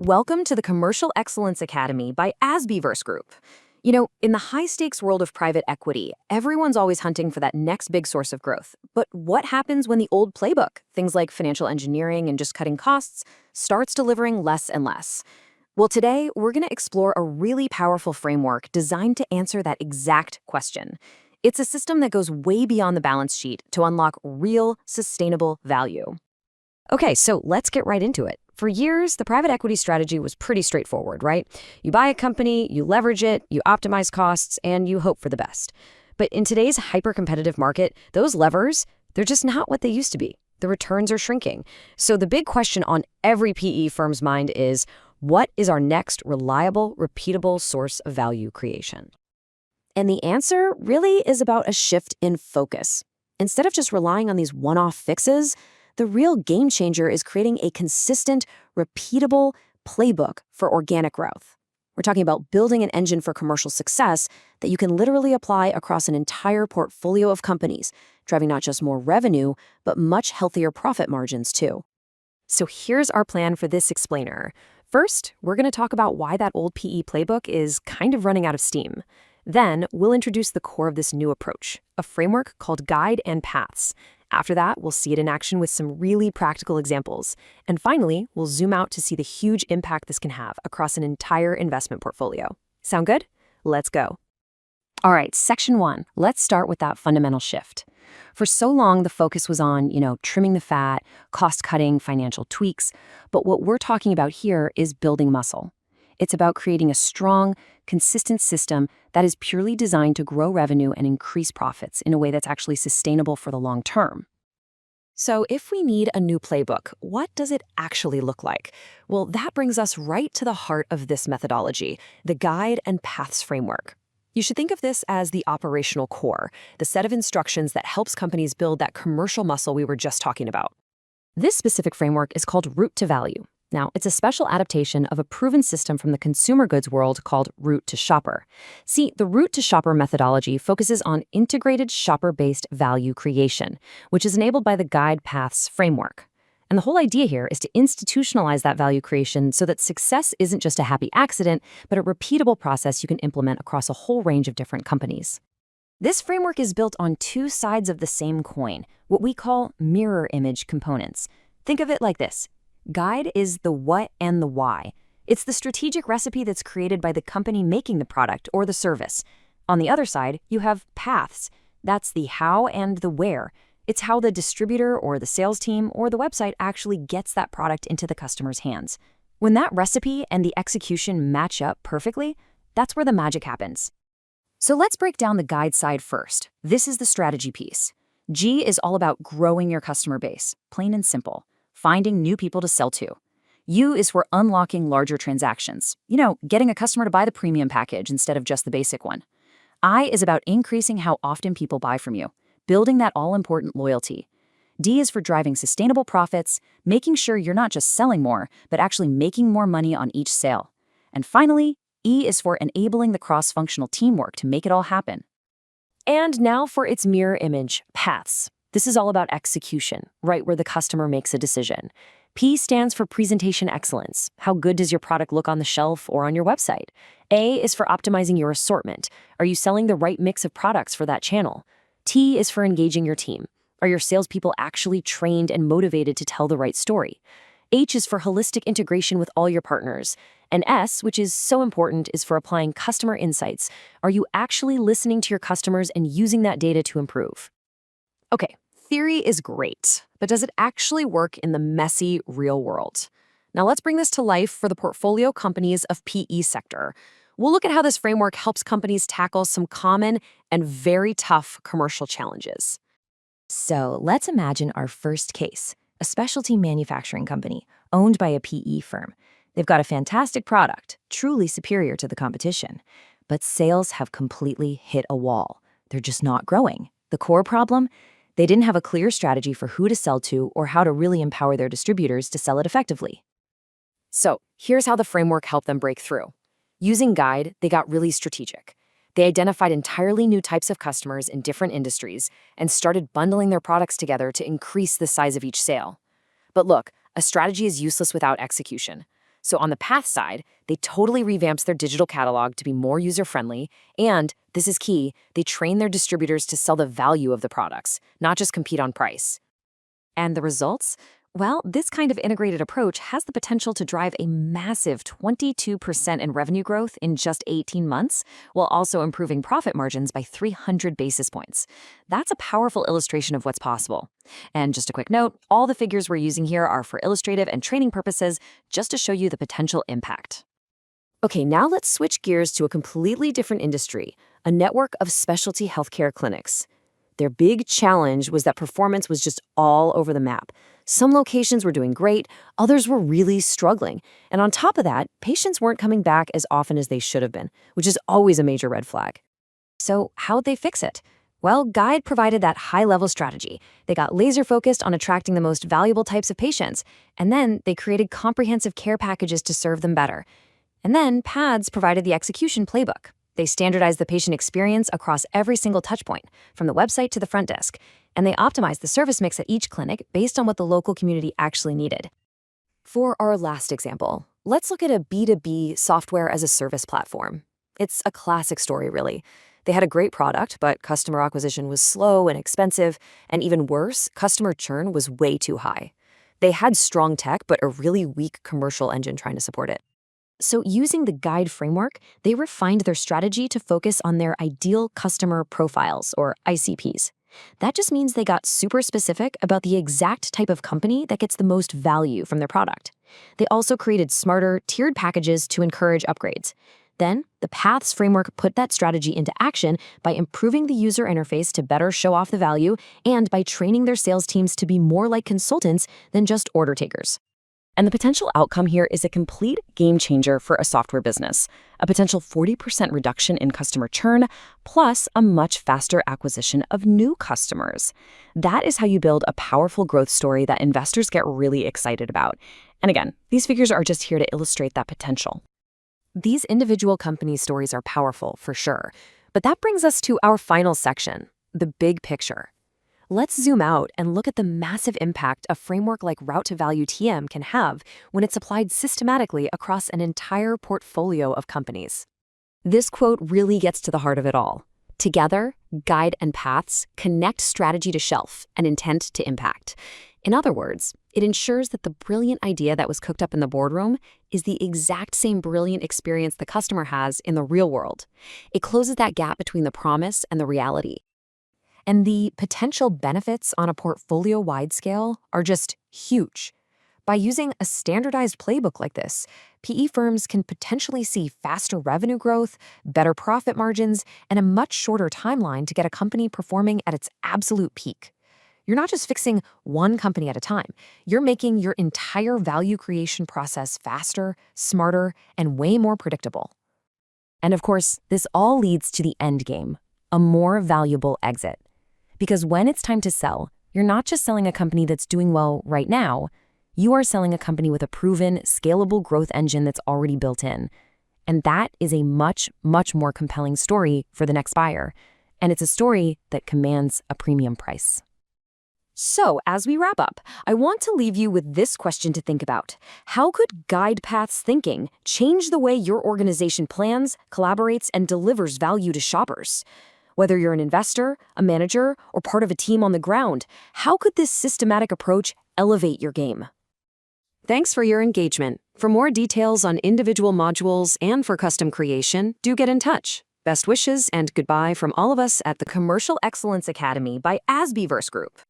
Welcome to the Commercial Excellence Academy by Asbiverse Group. In the high-stakes world of private equity, everyone's always hunting for that next big source of growth. But what happens when the old playbook, things like financial engineering and just cutting costs, starts delivering less and less? Well, today, we're going to explore a really powerful framework designed to answer that exact question. It's a system that goes way beyond the balance sheet to unlock real, sustainable value. Okay, so let's get right into it. For years, the private equity strategy was pretty straightforward, right? You buy a company, you leverage it, you optimize costs, and you hope for the best. But in today's hyper-competitive market, those levers, they're just not what they used to be. The returns are shrinking. So the big question on every PE firm's mind is, what is our next reliable, repeatable source of value creation? And the answer really is about a shift in focus. Instead of just relying on these one-off fixes, the real game changer is creating a consistent, repeatable playbook for organic growth. We're talking about building an engine for commercial success that you can literally apply across an entire portfolio of companies, driving not just more revenue, but much healthier profit margins too. So here's our plan for this explainer. First, we're going to talk about why that old PE playbook is kind of running out of steam. Then, we'll introduce the core of this new approach, a framework called Guide and Paths. After that, we'll see it in action with some really practical examples. And finally, we'll zoom out to see the huge impact this can have across an entire investment portfolio. Sound good? Let's go. All right, section 1. Let's start with that fundamental shift. For so long, the focus was on, trimming the fat, cost-cutting, financial tweaks. But what we're talking about here is building muscle. It's about creating a strong, consistent system that is purely designed to grow revenue and increase profits in a way that's actually sustainable for the long term. So if we need a new playbook, what does it actually look like? Well, that brings us right to the heart of this methodology, the Guide and Paths framework. You should think of this as the operational core, the set of instructions that helps companies build that commercial muscle we were just talking about. This specific framework is called Route to Value. Now, it's a special adaptation of a proven system from the consumer goods world called Route to Shopper. See, the Route to Shopper methodology focuses on integrated shopper-based value creation, which is enabled by the Guide Paths framework. And the whole idea here is to institutionalize that value creation so that success isn't just a happy accident, but a repeatable process you can implement across a whole range of different companies. This framework is built on two sides of the same coin, what we call mirror image components. Think of it like this. Guide is the what and the why. It's the strategic recipe that's created by the company making the product or the service. On the other side, you have paths. That's the how and the where. It's how the distributor or the sales team or the website actually gets that product into the customer's hands. When that recipe and the execution match up perfectly, that's where the magic happens. So let's break down the guide side first. This is the strategy piece. G is all about growing your customer base, plain and simple. Finding new people to sell to. U is for unlocking larger transactions. Getting a customer to buy the premium package instead of just the basic one. I is about increasing how often people buy from you, building that all-important loyalty. D is for driving sustainable profits, making sure you're not just selling more, but actually making more money on each sale. And finally, E is for enabling the cross-functional teamwork to make it all happen. And now for its mirror image, Paths. This is all about execution, right where the customer makes a decision. P stands for presentation excellence. How good does your product look on the shelf or on your website? A is for optimizing your assortment. Are you selling the right mix of products for that channel? T is for engaging your team. Are your salespeople actually trained and motivated to tell the right story? H is for holistic integration with all your partners. And S, which is so important, is for applying customer insights. Are you actually listening to your customers and using that data to improve? Okay, theory is great, but does it actually work in the messy, real world? Now let's bring this to life for the portfolio companies of PE sector. We'll look at how this framework helps companies tackle some common and very tough commercial challenges. So let's imagine our first case, a specialty manufacturing company owned by a PE firm. They've got a fantastic product, truly superior to the competition, but sales have completely hit a wall. They're just not growing. The core problem? They didn't have a clear strategy for who to sell to or how to really empower their distributors to sell it effectively. So here's how the framework helped them break through. Using Guide, they got really strategic. They identified entirely new types of customers in different industries and started bundling their products together to increase the size of each sale. But look, a strategy is useless without execution. So on the Path side, they totally revamped their digital catalog to be more user-friendly, and, this is key, they train their distributors to sell the value of the products, not just compete on price. And the results? Well, this kind of integrated approach has the potential to drive a massive 22% in revenue growth in just 18 months, while also improving profit margins by 300 basis points. That's a powerful illustration of what's possible. And just a quick note, all the figures we're using here are for illustrative and training purposes, just to show you the potential impact. Okay, now let's switch gears to a completely different industry, a network of specialty healthcare clinics. Their big challenge was that performance was just all over the map. Some locations were doing great, others were really struggling. And on top of that, patients weren't coming back as often as they should have been, which is always a major red flag. So how'd they fix it? Well, Guide provided that high-level strategy. They got laser-focused on attracting the most valuable types of patients, and then they created comprehensive care packages to serve them better. And then Paths provided the execution playbook. They standardized the patient experience across every single touchpoint, from the website to the front desk, and they optimized the service mix at each clinic based on what the local community actually needed. For our last example, let's look at a B2B software as a service platform. It's a classic story, really. They had a great product, but customer acquisition was slow and expensive, and even worse, customer churn was way too high. They had strong tech, but a really weak commercial engine trying to support it. So using the Guide framework, they refined their strategy to focus on their ideal customer profiles, or ICPs. That just means they got super specific about the exact type of company that gets the most value from their product. They also created smarter, tiered packages to encourage upgrades. Then, the Paths framework put that strategy into action by improving the user interface to better show off the value and by training their sales teams to be more like consultants than just order takers. And the potential outcome here is a complete game changer for a software business, a potential 40% reduction in customer churn, plus a much faster acquisition of new customers. That is how you build a powerful growth story that investors get really excited about. And again, these figures are just here to illustrate that potential. These individual company stories are powerful, for sure. But that brings us to our final section, the big picture. Let's zoom out and look at the massive impact a framework like Route to Value TM can have when it's applied systematically across an entire portfolio of companies. This quote really gets to the heart of it all. Together, Guide and Paths connect strategy to shelf and intent to impact. In other words, it ensures that the brilliant idea that was cooked up in the boardroom is the exact same brilliant experience the customer has in the real world. It closes that gap between the promise and the reality. And the potential benefits on a portfolio-wide scale are just huge. By using a standardized playbook like this, PE firms can potentially see faster revenue growth, better profit margins, and a much shorter timeline to get a company performing at its absolute peak. You're not just fixing one company at a time. You're making your entire value creation process faster, smarter, and way more predictable. And of course, this all leads to the end game, a more valuable exit. Because when it's time to sell, you're not just selling a company that's doing well right now, you are selling a company with a proven, scalable growth engine that's already built in. And that is a much, much more compelling story for the next buyer. And it's a story that commands a premium price. So, as we wrap up, I want to leave you with this question to think about. How could Guide Paths thinking change the way your organization plans, collaborates, and delivers value to shoppers? Whether you're an investor, a manager, or part of a team on the ground, how could this systematic approach elevate your game? Thanks for your engagement. For more details on individual modules and for custom creation, do get in touch. Best wishes and goodbye from all of us at the Commercial Excellence Academy by Asbiverse Group.